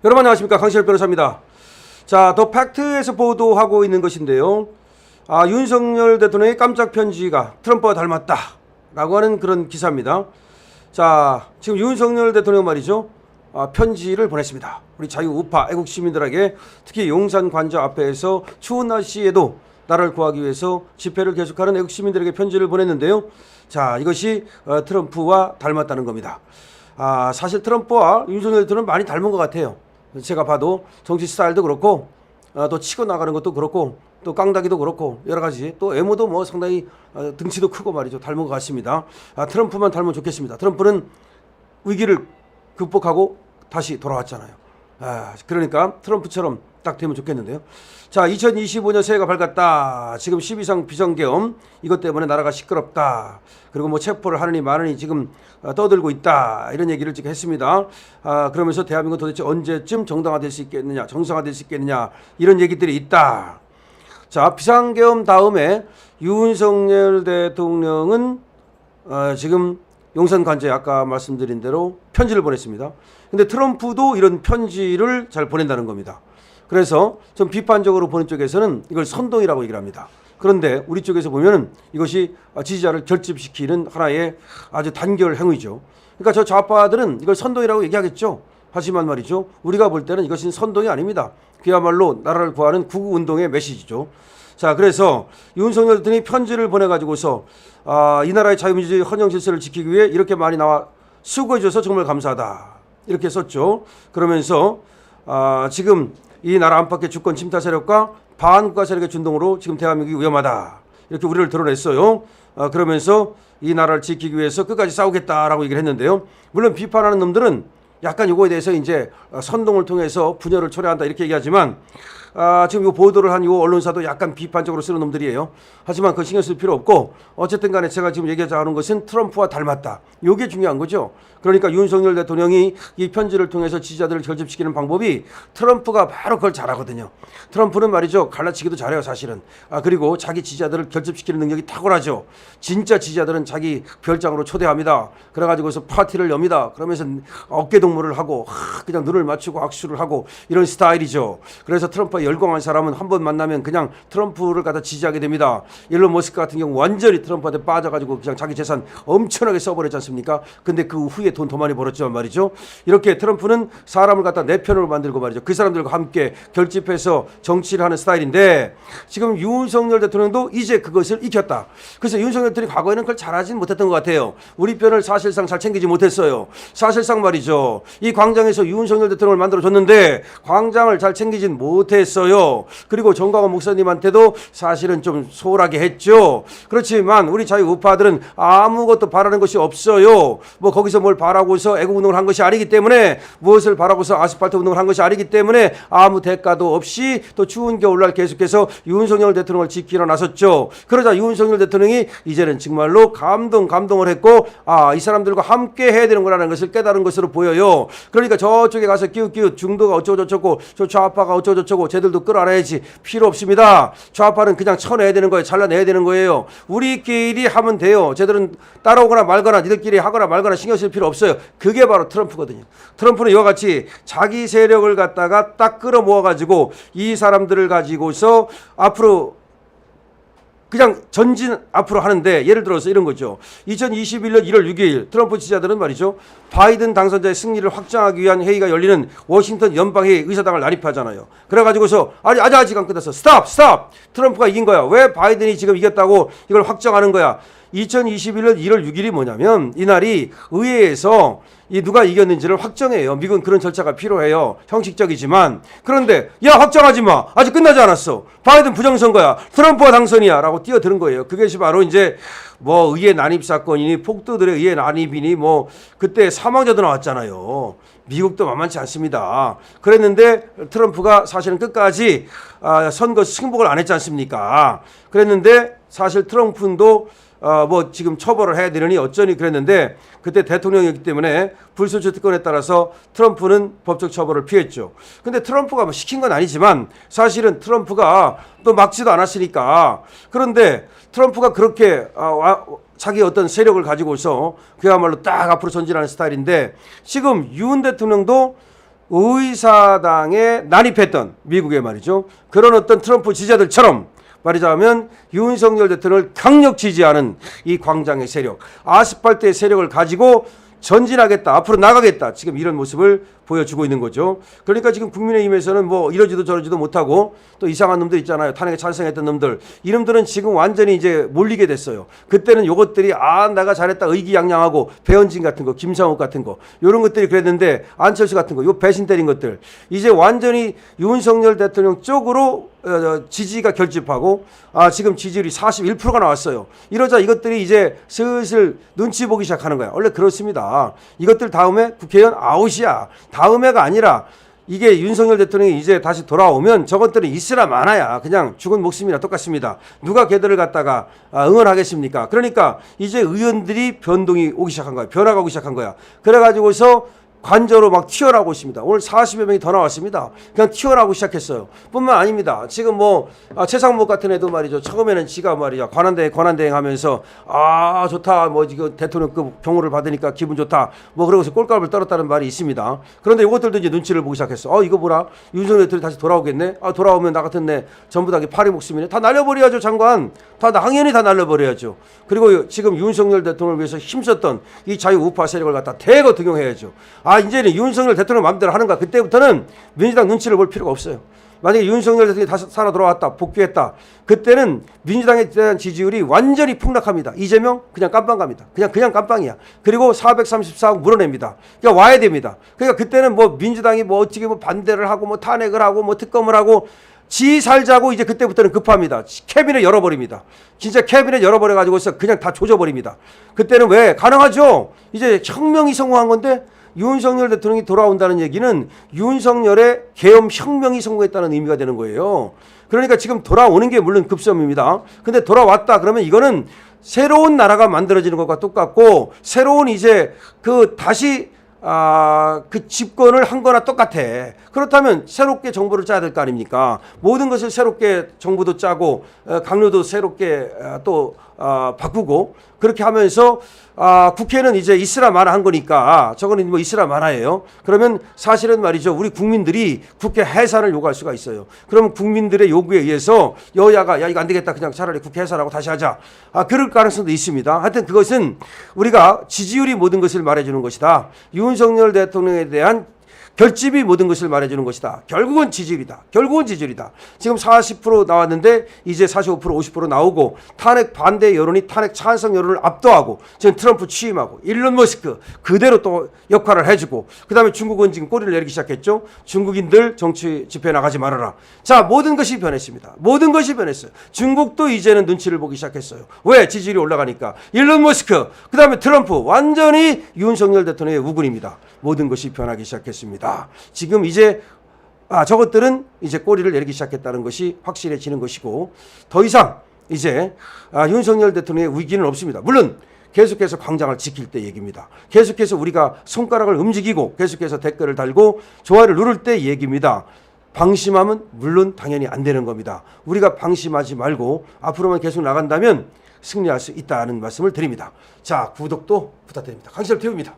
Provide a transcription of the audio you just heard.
여러분 안녕하십니까, 강신일 변호사입니다. 자, 더 팩트에서 보도하고 있는 것인데요. 윤석열 대통령의 깜짝 편지가 트럼프와 닮았다 라고 하는 그런 기사입니다. 자, 지금 윤석열 대통령 말이죠, 편지를 보냈습니다. 우리 자유우파 애국 시민들에게, 특히 용산 관저 앞에서 추운 날씨에도 나라를 구하기 위해서 집회를 계속하는 애국 시민들에게 편지를 보냈는데요. 자, 이것이 트럼프와 닮았다는 겁니다. 사실 트럼프와 윤석열 대통령은 많이 닮은 것 같아요. 제가 봐도 정치 스타일도 그렇고, 또 치고 나가는 것도 그렇고, 또 깡다기도 그렇고, 여러 가지, 또 외모도 뭐 상당히 등치도 크고 말이죠, 닮은 것 같습니다. 트럼프만 닮으면 좋겠습니다. 트럼프는 위기를 극복하고 다시 돌아왔잖아요. 그러니까 트럼프처럼 딱 되면 좋겠는데요. 자, 2025년 새해가 밝았다. 지금 12상 비상계엄, 이것 때문에 나라가 시끄럽다. 그리고 뭐 체포를 하느니 마느니 지금 떠들고 있다. 이런 얘기를 지금 했습니다. 그러면서 대한민국 도대체 언제쯤 정당화될 수 있겠느냐, 정상화될 수 있겠느냐, 이런 얘기들이 있다. 자, 비상계엄 다음에 윤석열 대통령은 지금 용산 관저에 아까 말씀드린 대로 편지를 보냈습니다. 근데 트럼프도 이런 편지를 잘 보낸다는 겁니다. 그래서 좀 비판적으로 보는 쪽에서는 이걸 선동이라고 얘기를 합니다. 그런데 우리 쪽에서 보면은 이것이 지지자를 결집시키는 하나의 아주 단결 행위죠. 그러니까 저 좌파들은 이걸 선동이라고 얘기하겠죠. 하지만 말이죠, 우리가 볼 때는 이것은 선동이 아닙니다. 그야말로 나라를 구하는 구구운동의 메시지죠. 자, 그래서 윤석열 대통령이 편지를 보내가지고서 이 나라의 자유민주주의 헌정 질서를 지키기 위해 이렇게 많이 나와 수고해줘서 정말 감사하다, 이렇게 썼죠. 그러면서 지금 이 나라 안팎의 주권 침탈 세력과 반국가 세력의 준동으로 지금 대한민국이 위험하다, 이렇게 우려를 드러냈어요. 그러면서 이 나라를 지키기 위해서 끝까지 싸우겠다라고 얘기를 했는데요. 물론 비판하는 놈들은 약간 이거에 대해서 이제 선동을 통해서 분열을 초래한다, 이렇게 얘기하지만 지금 이 보도를 한 이 언론사도 약간 비판적으로 쓰는 놈들이에요. 하지만 그거 신경 쓸 필요 없고, 어쨌든 간에 제가 지금 얘기하자는 것은 트럼프와 닮았다, 이게 중요한 거죠. 그러니까 윤석열 대통령이 이 편지를 통해서 지지자들을 결집시키는 방법이, 트럼프가 바로 그걸 잘하거든요. 트럼프는 말이죠, 갈라치기도 잘해요, 사실은. 그리고 자기 지지자들을 결집시키는 능력이 탁월하죠. 진짜 지지자들은 자기 별장으로 초대합니다. 그래가지고서 파티를 엽니다. 그러면서 어깨동무를 하고 그냥 눈을 맞추고 악수를 하고, 이런 스타일이죠. 그래서 트럼프가 열광한 사람은 한 번 만나면 그냥 트럼프를 갖다 지지하게 됩니다. 일론 머스크 같은 경우 완전히 트럼프한테 빠져가지고 그냥 자기 재산 엄청나게 써버렸지 않습니까? 근데 그 후에 돈 더 많이 벌었지만 말이죠, 이렇게 트럼프는 사람을 갖다 내 편으로 만들고 말이죠, 그 사람들과 함께 결집해서 정치를 하는 스타일인데, 지금 윤석열 대통령도 이제 그것을 익혔다. 그래서 윤석열 대통령이 과거에는 그걸 잘하진 못했던 것 같아요. 우리 편을 사실상 잘 챙기지 못했어요. 사실상 말이죠, 이 광장에서 윤석열 대통령을 만들어줬는데 광장을 잘 챙기진 못했어요. 그리고 정광훈 목사님한테도 사실은 좀 소홀하게 했죠. 그렇지만 우리 자유우파들은 아무것도 바라는 것이 없어요. 뭐 거기서 뭘 바라고서 애국운동을 한 것이 아니기 때문에, 무엇을 바라고서 아스팔트 운동을 한 것이 아니기 때문에 아무 대가도 없이 또 추운 겨울날 계속해서 윤석열 대통령을 지키러 나섰죠. 그러자 윤석열 대통령이 이제는 정말로 감동을 했고, 이 사람들과 함께 해야 되는 거라는 것을 깨달은 것으로 보여요. 그러니까 저쪽에 가서 끼웃끼웃 중도가 어쩌고저쩌고 저 좌파가 어쩌고저쩌고 쟤들도 끌어안아야지, 필요 없습니다. 좌파는 그냥 쳐내야 되는 거예요. 잘라내야 되는 거예요. 우리끼리 하면 돼요. 쟤들은 따라오거나 말거나 니들끼리 하거나 말거나 신경 쓸 필요 없어요. 그게 바로 트럼프거든요. 트럼프는 이와 같이 자기 세력을 갖다가 딱 끌어모아가지고 이 사람들을 가지고서 앞으로 그냥 전진 앞으로 하는데, 예를 들어서 이런 거죠. 2021년 1월 6일 트럼프 지지자들은 말이죠, 바이든 당선자의 승리를 확정하기 위한 회의가 열리는 워싱턴 연방회의 의사당을 난입하잖아요. 그래가지고서 아직 안 끝났어. 스탑! 트럼프가 이긴 거야. 왜 바이든이 지금 이겼다고 이걸 확정하는 거야? 2021년 1월 6일이 뭐냐면, 이날이 의회에서 이 누가 이겼는지를 확정해요. 미국은 그런 절차가 필요해요. 형식적이지만. 그런데 야, 확정하지 마, 아직 끝나지 않았어, 바이든 부정선거야, 트럼프가 당선이야 라고 뛰어드는 거예요. 그것이 바로 이제 뭐 의회 난입 사건이니 폭도들의 의회 난입이니 뭐 그때 사망자도 나왔잖아요. 미국도 만만치 않습니다. 그랬는데 트럼프가 사실은 끝까지 선거 승복을 안 했지 않습니까? 그랬는데 사실 트럼프도 뭐 지금 처벌을 해야 되느니 어쩌니 그랬는데, 그때 대통령이었기 때문에 불소추 특권에 따라서 트럼프는 법적 처벌을 피했죠. 근데 트럼프가 뭐 시킨 건 아니지만 사실은 트럼프가 또 막지도 않았으니까. 그런데 트럼프가 그렇게 자기 어떤 세력을 가지고서 그야말로 딱 앞으로 전진하는 스타일인데, 지금 윤 대통령도 의사당에 난입했던 미국의 말이죠. 그런 어떤 트럼프 지지자들처럼 말하자면 윤석열 대통령을 강력 지지하는 이 광장의 세력, 아스팔트의 세력을 가지고 전진하겠다, 앞으로 나가겠다, 지금 이런 모습을 보여주고 있는 거죠. 그러니까 지금 국민의힘에서는 뭐 이러지도 저러지도 못하고 또 이상한 놈들 있잖아요. 탄핵에 찬성했던 놈들. 이놈들은 지금 완전히 이제 몰리게 됐어요. 그때는 요것들이 내가 잘했다 의기양양하고 배현진 같은 거, 김상욱 같은 거 이런 것들이 그랬는데 안철수 같은 거, 요 배신 때린 것들 이제 완전히 윤석열 대통령 쪽으로 지지가 결집하고 지금 지지율이 41%가 나왔어요. 이러자 이것들이 이제 슬슬 눈치 보기 시작하는 거야. 원래 그렇습니다. 이것들 다음에 국회의원 아웃이야. 다음에가 아니라 이게 윤석열 대통령이 이제 다시 돌아오면 저것들은 있으라 마나야 그냥 죽은 목숨이나 똑같습니다. 누가 걔들을 갖다가 응원하겠습니까? 그러니까 이제 의원들이 변동이 오기 시작한 거야. 변화가 오기 시작한 거야. 그래가지고서 관저로 막 튀어나오고 있습니다. 오늘 40여 명이 더 나왔습니다. 그냥 튀어나오고 시작했어요. 뿐만 아닙니다. 지금 뭐 최상목 같은 애도 말이죠. 처음에는 지가 말이죠. 권한대행 하면서 좋다. 뭐 이거 대통령급 경호를 받으니까 기분 좋다. 뭐 그러고서 꼴값을 떨었다는 말이 있습니다. 그런데 이것들도 이제 눈치를 보기 시작했어. 이거 뭐라? 윤석열 대통령이 다시 돌아오겠네? 돌아오면 나 같은 애 전부 다 파리 목숨이네. 다 날려버려야죠, 장관. 당연히 다 날려버려야죠. 그리고 지금 윤석열 대통령을 위해서 힘썼던 이 자유우파 세력을 갖다 대거 등용해야죠. 이제는 윤석열 대통령 마음대로 하는 거야. 그때부터는 민주당 눈치를 볼 필요가 없어요. 만약에 윤석열 대통령이 다시 살아 돌아왔다, 복귀했다. 그때는 민주당에 대한 지지율이 완전히 폭락합니다. 이재명 그냥 깜빵 갑니다. 그냥 깜빵이야. 그리고 434억 물어냅니다. 그러니까 와야 됩니다. 그러니까 그때는 뭐 민주당이 뭐 어떻게 뭐 반대를 하고 뭐 탄핵을 하고 뭐 특검을 하고 지 살자고 이제 그때부터는 급합니다. 캐비넷 열어버립니다. 진짜 캐비넷 열어버려가지고서 그냥 다 조져버립니다. 그때는 왜? 가능하죠. 이제 혁명이 성공한 건데 윤석열 대통령이 돌아온다는 얘기는 윤석열의 계엄 혁명이 성공했다는 의미가 되는 거예요. 그러니까 지금 돌아오는 게 물론 급선무입니다. 근데 돌아왔다 그러면 이거는 새로운 나라가 만들어지는 것과 똑같고 새로운 이제 다시 그 집권을 한 거나 똑같아. 그렇다면 새롭게 정부를 짜야 될 거 아닙니까? 모든 것을 새롭게 정부도 짜고 강요도 새롭게 또 바꾸고 그렇게 하면서 국회는 이제 있으라 마나 한 거니까 저거는 뭐 있으라 마나예요. 그러면 사실은 말이죠. 우리 국민들이 국회 해산을 요구할 수가 있어요. 그러면 국민들의 요구에 의해서 여야가 이거 안 되겠다. 그냥 차라리 국회 해산하고 다시 하자. 그럴 가능성도 있습니다. 하여튼 그것은 우리가 지지율이 모든 것을 말해주는 것이다. 윤석열 대통령에 대한 결집이 모든 것을 말해주는 것이다. 결국은 지지율이다. 지금 40% 나왔는데 이제 45% 50% 나오고 탄핵 반대 여론이 탄핵 찬성 여론을 압도하고 지금 트럼프 취임하고 일론 머스크 그대로 또 역할을 해주고 그다음에 중국은 지금 꼬리를 내리기 시작했죠. 중국인들 정치 집회 나가지 말아라. 자, 모든 것이 변했습니다. 모든 것이 변했어요. 중국도 이제는 눈치를 보기 시작했어요. 왜? 지지율이 올라가니까. 일론 머스크 그다음에 트럼프 완전히 윤석열 대통령의 우군입니다. 모든 것이 변하기 시작했습니다. 지금 이제 저것들은 이제 꼬리를 내리기 시작했다는 것이 확실해지는 것이고 더 이상 이제 윤석열 대통령의 위기는 없습니다. 물론 계속해서 광장을 지킬 때 얘기입니다. 계속해서 우리가 손가락을 움직이고 계속해서 댓글을 달고 좋아요를 누를 때 얘기입니다. 방심하면 물론 당연히 안 되는 겁니다. 우리가 방심하지 말고 앞으로만 계속 나간다면 승리할 수 있다는 말씀을 드립니다. 자, 구독도 부탁드립니다. 강시열 TV입니다.